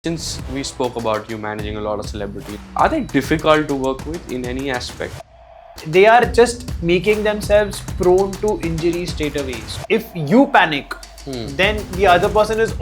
Since we spoke about you managing a lot of celebrities, are they difficult to work with in any aspect? They are just making themselves prone to injury straight away. If you panic, then the other person is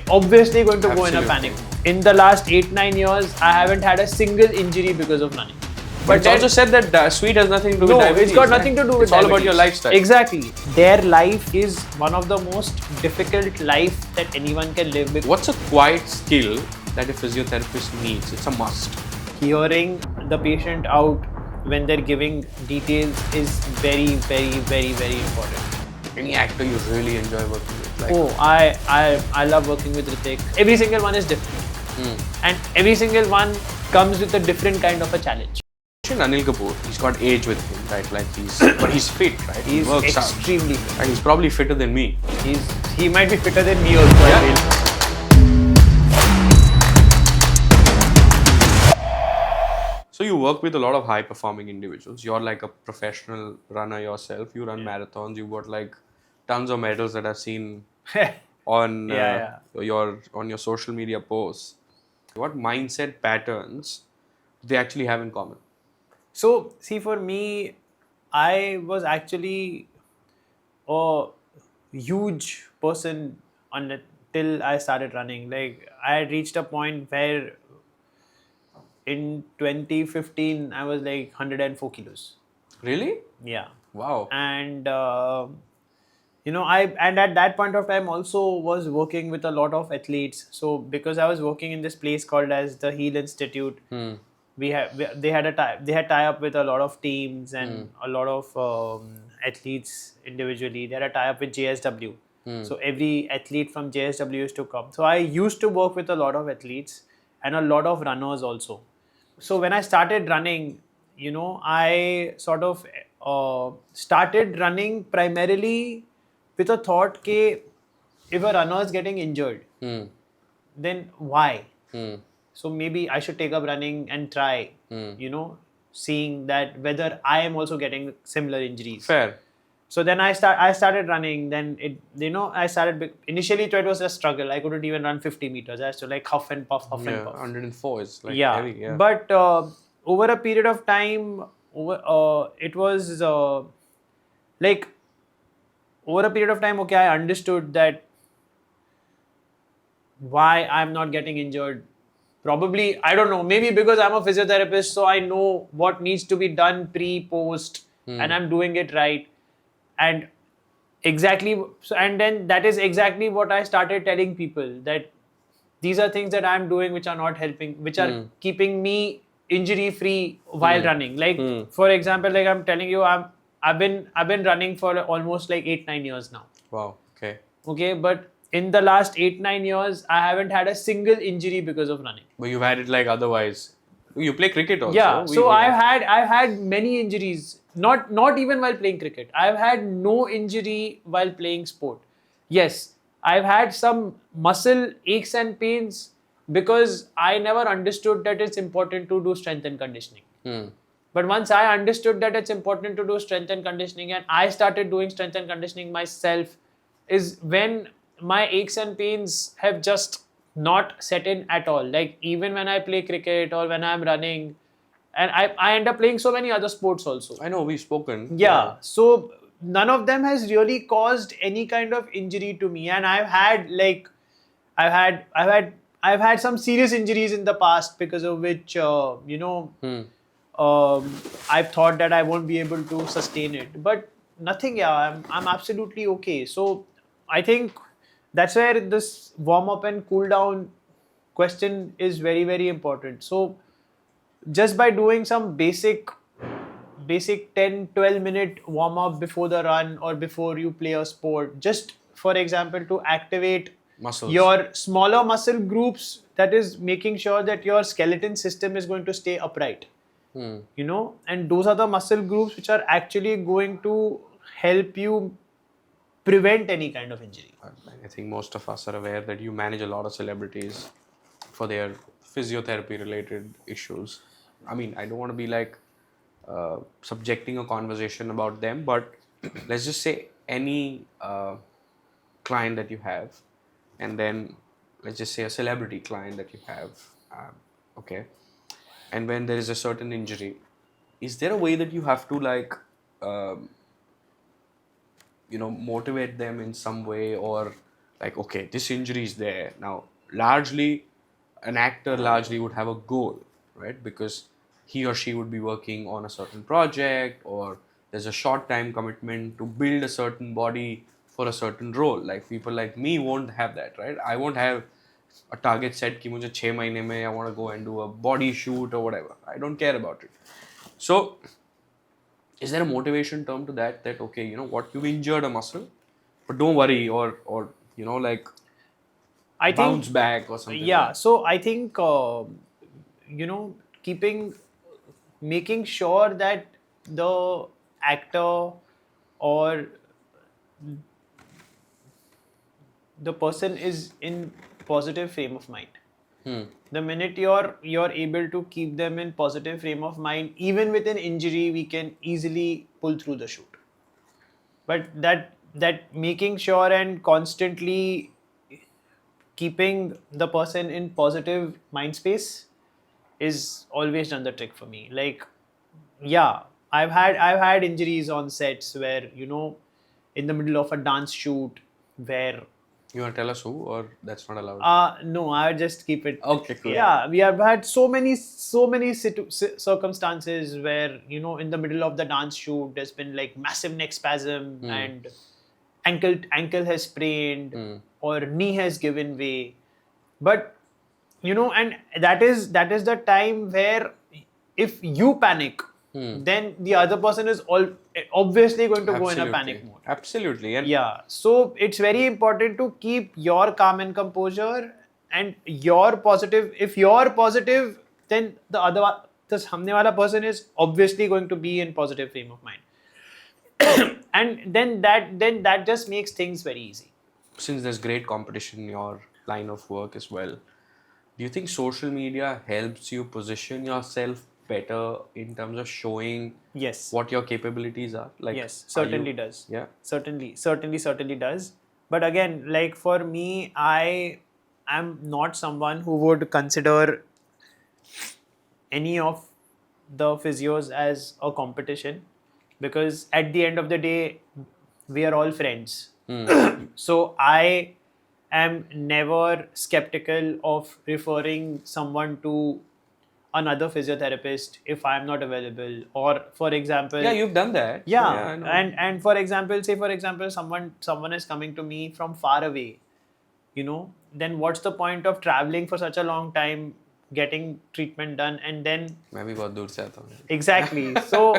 obviously going to go in a Absolutely. panic. In the last 8-9 years, I haven't had a single injury because of running. But it's also said that sweet has nothing to do with No, diabetes. it's got nothing to do with It's all about your diabetes. lifestyle. Exactly. Their life is one of the most difficult life that anyone can live with. What's a quiet skill that a physiotherapist needs? It's a must. Hearing the patient out when they're giving details is very, very, very, very important. Any actor you really enjoy working with? Like, Oh, I love working with Ritik. Every single one is different. And every single one comes with a different kind of a challenge. Anil Kapoor, he's got age with him, right? Like but he's fit, right? He's he works extremely out. fit. And he's probably fitter than me. He might be fitter than me also, Yeah. I feel. So you work with a lot of high performing individuals. You're like a professional runner yourself. You run marathons. You've got like tons of medals that I've seen on your social media posts. What mindset patterns do they actually have in common? So, see, for me, I was actually a huge person till I started running. Like, I had reached a point where in 2015, I was like 104 kilos. Really? Yeah. Wow. And, and at that point of time also was working with a lot of athletes. So, because I was working in this place called as the Heel Institute, they had tie up with a lot of teams and a lot of athletes individually. They had a tie up with JSW. So every athlete from JSW used to come. So I used to work with a lot of athletes and a lot of runners also. So when I started running, I sort of started running primarily with a thought that if a runner is getting injured, then why? So maybe I should take up running and try, seeing that whether I am also getting similar injuries. Fair. So then I started running. Then I started initially. It was a struggle. I couldn't even run 50 meters. I had to like huff and puff. 104 is like Yeah. heavy. Yeah. But over a period of time, it was like over a period of time. Okay, I understood that why I'm not getting injured. Probably, I don't know, maybe because I'm a physiotherapist, so I know what needs to be done pre, post, and I'm doing it right. And then that is exactly what I started telling people, that these are things that I'm doing which are not helping, which are keeping me injury free while running. Like, for example, like I'm telling you, I've been running for almost like 8-9 years now. Wow. Okay. Okay, but in the last 8-9 years, I haven't had a single injury because of running. But you've had it like otherwise. You play cricket also. Yeah, so I've had many injuries. Not even while playing cricket. I've had no injury while playing sport. Yes, I've had some muscle aches and pains because I never understood that it's important to do strength and conditioning. But once I understood that it's important to do strength and conditioning, and I started doing strength and conditioning myself, is when my aches and pains have just not set in at all. Like, even when I play cricket or when I'm running, and I end up playing so many other sports also. I know, we've spoken. Yeah. So none of them has really caused any kind of injury to me. And I've had some serious injuries in the past because of which I've thought that I won't be able to sustain it. But nothing, I'm absolutely okay. So I think that's where this warm up and cool down question is very, very important. So just by doing some basic 10-12 minute warm up before the run or before you play a sport, just for example to activate Muscles. your smaller muscle groups, that is making sure that your skeleton system is going to stay upright. And those are the muscle groups which are actually going to help you prevent any kind of injury. I think most of us are aware that you manage a lot of celebrities for their physiotherapy related issues. I mean, I don't want to be like subjecting a conversation about them, but let's just say any client that you have, and then let's just say a celebrity client that you have, okay, and when there is a certain injury, is there a way that you have to like, um, motivate them in some way, or like, okay, this injury is there now? Largely, an actor largely would have a goal, right? Because he or she would be working on a certain project, or there's a short time commitment to build a certain body for a certain role. Like people like me won't have that, right? I won't have a target set कि मुझे 6 महीने में I want to go and do a body shoot or whatever. I don't care about it. So is there a motivation term to that, that okay, you know what, you've injured a muscle, but don't worry, or like I bounce think, back or something yeah. like that. So I think, keeping, making sure that the actor or the person is in positive frame of mind. The minute you're able to keep them in positive frame of mind, even with an injury, we can easily pull through the shoot. But that making sure and constantly keeping the person in positive mind space is always done the trick for me. Like, yeah, I've had injuries on sets where, in the middle of a dance shoot where, You want to tell us who, or that's not allowed? no, I would just keep it. Okay, cool. Yeah, we have had so many circumstances where, in the middle of the dance shoot, there's been like massive neck spasm and ankle has sprained or knee has given way. But, and that is the time where if you panic, then the other person is obviously going to go in a panic mode. Absolutely. And Yeah, so it's very important to keep your calm and composure and your positive. If you're positive, then the samne wala person is obviously going to be in positive frame of mind, and then that just makes things very easy. since there's great competition in your line of work as well, do you think social media helps you position yourself better in terms of showing Yes. what your capabilities are? Like, Yes, are certainly you- does. Yeah. Certainly does. But again, like for me, I am not someone who would consider any of the physios as a competition, because at the end of the day, we are all friends. So I am never skeptical of referring someone to another physiotherapist if I'm not available. Or for example, Yeah, you've done that. So, yeah, I know. and for example, say for example, someone is coming to me from far away, then what's the point of traveling for such a long time, getting treatment done, and then मैं भी बहुत दूर से आता हूँ. exactly. So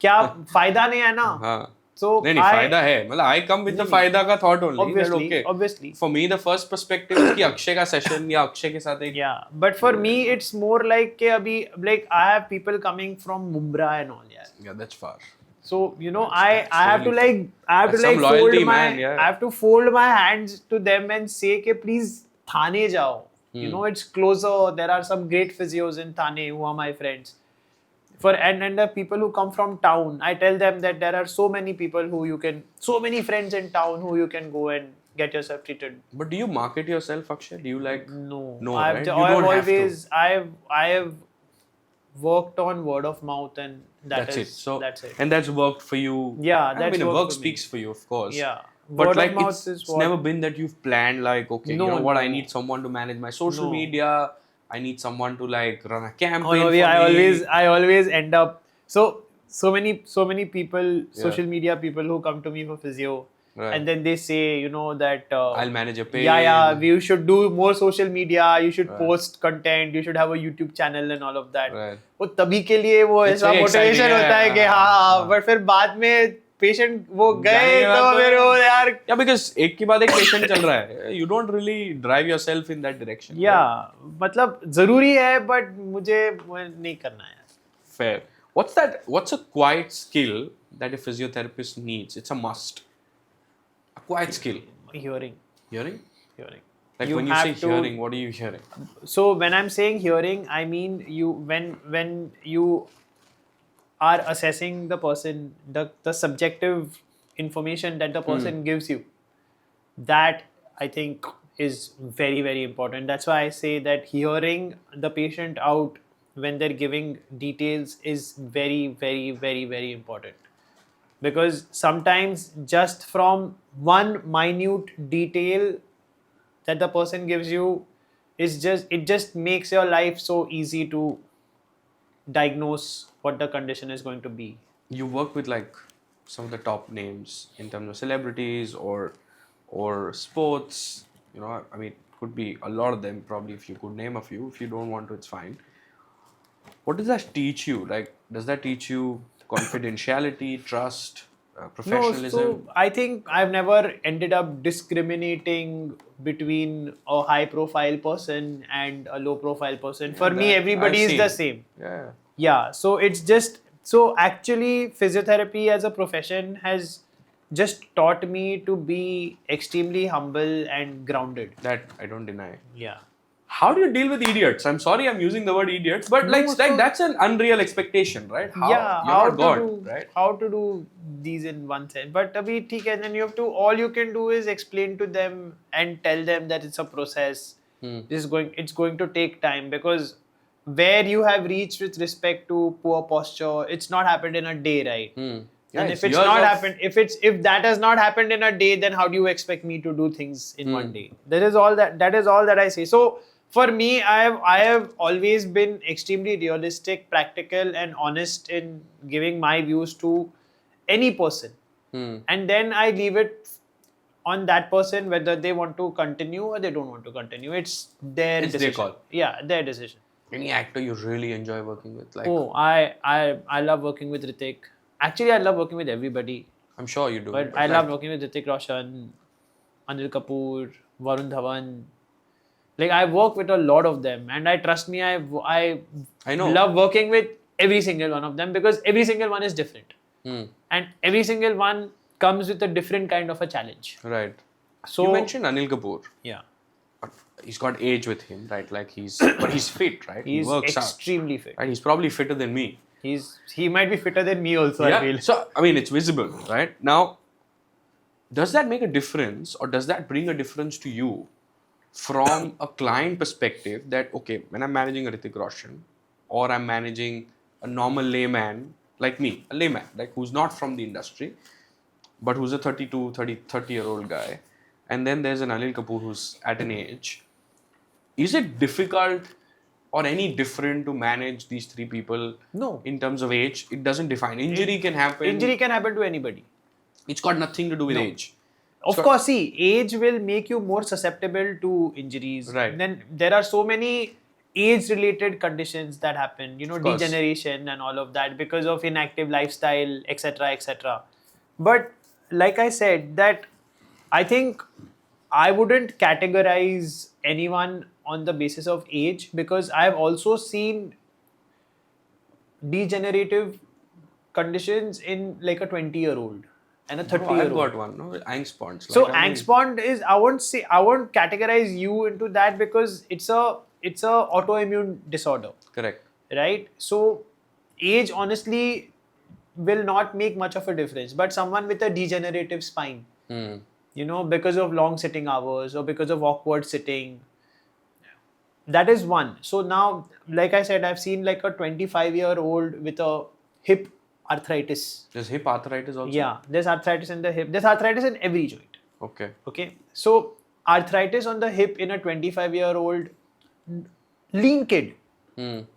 क्या फायदा नहीं है ना? हाँ. So नहीं फायदा है, मतलब I come with the फायदा का thought only. Obviously, that okay. obviously. For me, the first perspective is कि अक्षय का session या अक्षय के साथ एक. Yeah, but for me, it's more like कि अभी like I have people coming from Mumbai and all. Yeah, that's far. So I have to really like That's some loyalty, fold my man, yeah. I have to fold my hands to them and say कि please Thane जाओ. It's closer. There are some great physios in Thane who are my friends. And the people who come from town, I tell them that there are so many people so many friends in town who you can go and get yourself treated. But do you market yourself, Akshay? Do you like? No, right? You don't have to. I have worked on word of mouth, and That's it. So that's it. and that's worked for you. Yeah, I that's mean, worked work for me. speaks for you, of course. Yeah, But word like of mouth it's is what, never been that you've planned like, okay, No, you know what, I no. need someone to manage my social No. media. I need someone to like run a campaign Oh, no, for yeah, me. I always end up so many people, social media people who come to me for physio, Right. and then they say, that I'll manage your page. yeah, you should do more social media, you should post content, you should have a YouTube channel and all of that. Right. वो तभी के लिए वो It's ऐसा very motivation exciting, होता है कि yeah, हाँ, but फिर बाद में पेशेंट वो गए जाने के तो बाद फिर वो यार, Yeah, because एक के बाद एक patient चल रहा है. You don't really drive yourself in that direction. yeah, मतलब जरूरी है, but मुझे नहीं करना है. Fair. What's a quiet skill that a physiotherapist needs? It's a must. A quiet skill. Hearing. Hearing? Hearing. Like You when you have say to- hearing, what are you hearing? So when I'm saying hearing, I mean when you are assessing the person, the subjective information that the person gives you, that I think is very, very important. That's why I say that hearing the patient out when they're giving details is very, very, very, very important. Because sometimes just from one minute detail that the person gives you it just makes your life so easy to diagnose what the condition is going to be. You work with like some of the top names in terms of celebrities or sports. You know, I mean, could be a lot of them. Probably, if you could name a few. If you don't want to, it's fine. What does that teach you? Like, does that teach you confidentiality, trust, No, professionalism? so I think I've never ended up discriminating between a high profile person and a low profile person. For me, That everybody I've is the seen. same. Yeah. Yeah, so it's just so actually physiotherapy as a profession has just taught me to be extremely humble and grounded. That I don't deny. Yeah. How do you deal with idiots? I'm sorry I'm using the word idiots, but No, like so- that's an unreal expectation, right? Yeah, You're not God, right? how to do these in one sense. But abhi, theek hai, then you have to all you can do is explain to them and tell them that it's a process. It's going to take time, because where you have reached with respect to poor posture, it's not happened in a day, right? Yeah, And it's if it's years not of- happened, if that has not happened in a day, then how do you expect me to do things in one day? That is all that I say. So for me, I have always been extremely realistic, practical, and honest in giving my views to any person. And then I leave it on that person whether they want to continue or they don't want to continue. It's their It's their decision. call. Yeah, their decision. Any actor you really enjoy working with? Like, Oh, I love working with Ritik. Actually, I love working with everybody. I'm sure you do. But I love working with Hrithik Roshan, Anil Kapoor, Varun Dhawan. Like, I work with a lot of them, and trust me, I know. love working with every single one of them, because every single one is different, and every single one comes with a different kind of a challenge. Right. So You mentioned Anil Kapoor. yeah, He's got age with him, right? Like but he's fit, right? he's he works extremely fit. out. Right? He's probably fitter than me. He might be fitter than me also. I feel. So, I mean, it's visible, right? Now, does that make a difference, or does that bring a difference to you from a client perspective that, okay, when I'm managing a Hrithik Roshan, or I'm managing a normal layman like me, a layman, like who's not from the industry, but who's a 30-year-old guy, and then there's an Anil Kapoor who's at an age, is it difficult or any different to manage these three people? No. In terms of age, it doesn't define. Injury can happen. Injury can happen to anybody. It's got nothing to do with age. Of course, see, age will make you more susceptible to injuries. Right. Then there are so many age-related conditions that happen, course. degeneration and all of that because of inactive lifestyle, etc., etc. But like I said, that I think I wouldn't categorize anyone on the basis of age, because I've also seen degenerative conditions in like a 20-year-old and a 30-year-old. I've got one, no? Angstponds. So angstpond is I won't categorize you into that, because it's a autoimmune disorder. Correct. Right? So age honestly will not make much of a difference. But someone with a degenerative spine, because of long sitting hours or because of awkward sitting, that is one. So now, like I said, I've seen like a 25-year-old with a hip arthritis. There's hip arthritis also? Yeah, there's arthritis in the hip. There's arthritis in every joint. Okay. So arthritis on the hip in a 25-year-old lean kid,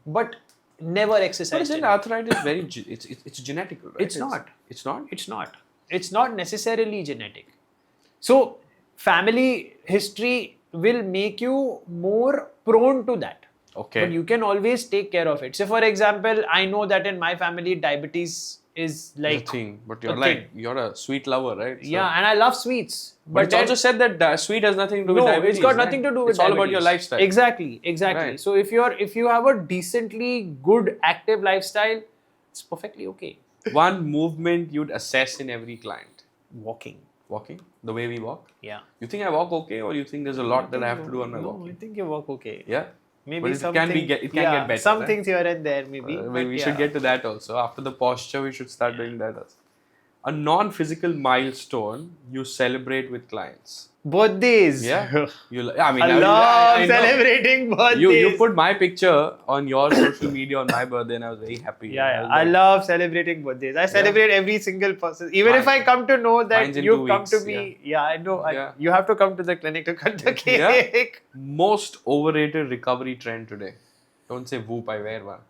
but never But exercised. isn't arthritis very, it's genetic, right? It's not. It's not? It's not. It's not necessarily genetic. So family history will make you more prone to that. Okay. But you can always take care of it. So for example, I know that in my family, diabetes is like It's a thing. But you're a sweet lover, right? So, yeah, and I love sweets. But it's also said that sweet has nothing to do with diabetes. It's got right? nothing to do with It's all about diabetes. your lifestyle. Exactly. Right. So if you have a decently good active lifestyle, it's perfectly okay. One movement you'd assess in every client. Walking. Walking? The way we walk? Yeah. You think I walk okay, or you think there's a lot that I have to do on my No, walking? I think you walk okay. Yeah? Maybe But it can get better. Some right? things here and there, maybe. We should get to that also. After the posture, we should start doing that also. A non-physical milestone you celebrate with clients. Birthdays. Yeah. I love I know. celebrating birthdays. You put my picture on your social media on my birthday, and I was very happy. Yeah, was I like, love celebrating birthdays. I celebrate every single person. Even if I come to know that mine's in you've 2 come weeks, to me, I know. Yeah. You have to come to the clinic to cut the cake. Most overrated recovery trend today. Don't say whoop, I wear one.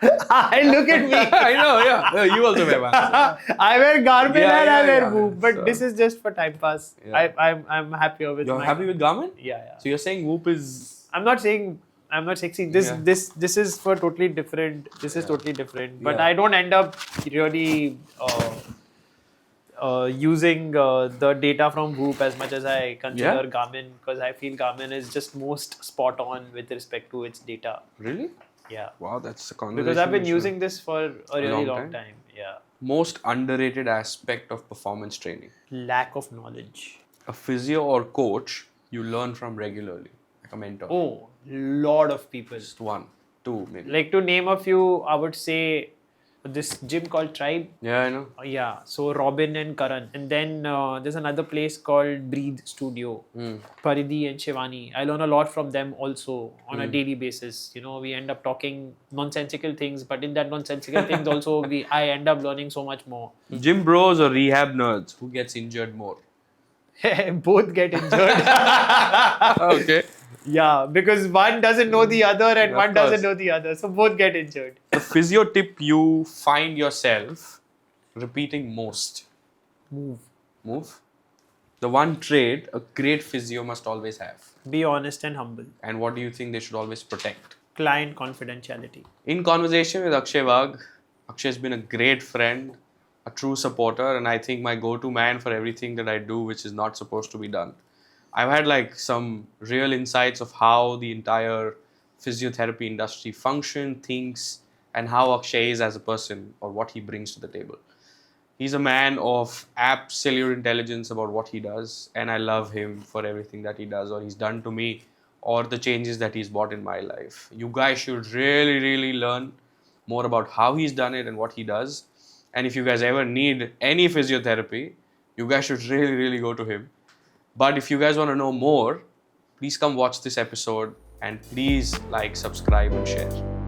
Look at me. I know, yeah. You also wear one. I wear Garmin and I wear Whoop, but So- this is just for time pass. Yeah. I'm happier with You're my. happy with Garmin? Yeah. So you're saying whoop is... I'm not saying this is for totally different. This is totally different. But Yeah. I don't end up really using the data from Whoop as much as I consider Garmin, because I feel Garmin is just most spot on with respect to its data. Really? Yeah. Wow, that's a conversation. Because I've been we should- using this for a really long time? time. Yeah. Most underrated aspect of performance training. Lack of knowledge. A physio or coach you learn from regularly. Like a mentor. Oh, lot of people. Just 1, 2 maybe. Like, to name a few, I would say this gym called Tribe. Yeah, I know. Yeah, so Robin and Karan. And then there's another place called Breathe Studio. Paridhi and Shivani. I learn a lot from them also on a daily basis. You know, we end up talking nonsensical things, but in that nonsensical things also, I end up learning so much more. Gym bros or rehab nerds? Who gets injured more? Both get injured. Okay. Yeah, because one doesn't know the other and Of one doesn't course. know the other. So both get injured. The physio tip you find yourself repeating most. Move. The one trait a great physio must always have. Be honest and humble. And what do you think they should always protect? Client confidentiality. In conversation with Akshay Wagh, Akshay's been a great friend, a true supporter, and I think my go-to man for everything that I do which is not supposed to be done. I've had like some real insights of how the entire physiotherapy industry functions, thinks, and how Akshay is as a person or what he brings to the table. He's a man of absolute intelligence about what he does, and I love him for everything that he does or he's done to me or the changes that he's brought in my life. You guys should really, really learn more about how he's done it and what he does. And if you guys ever need any physiotherapy, you guys should really, really go to him. But if you guys want to know more, please come watch this episode and please like, subscribe and share.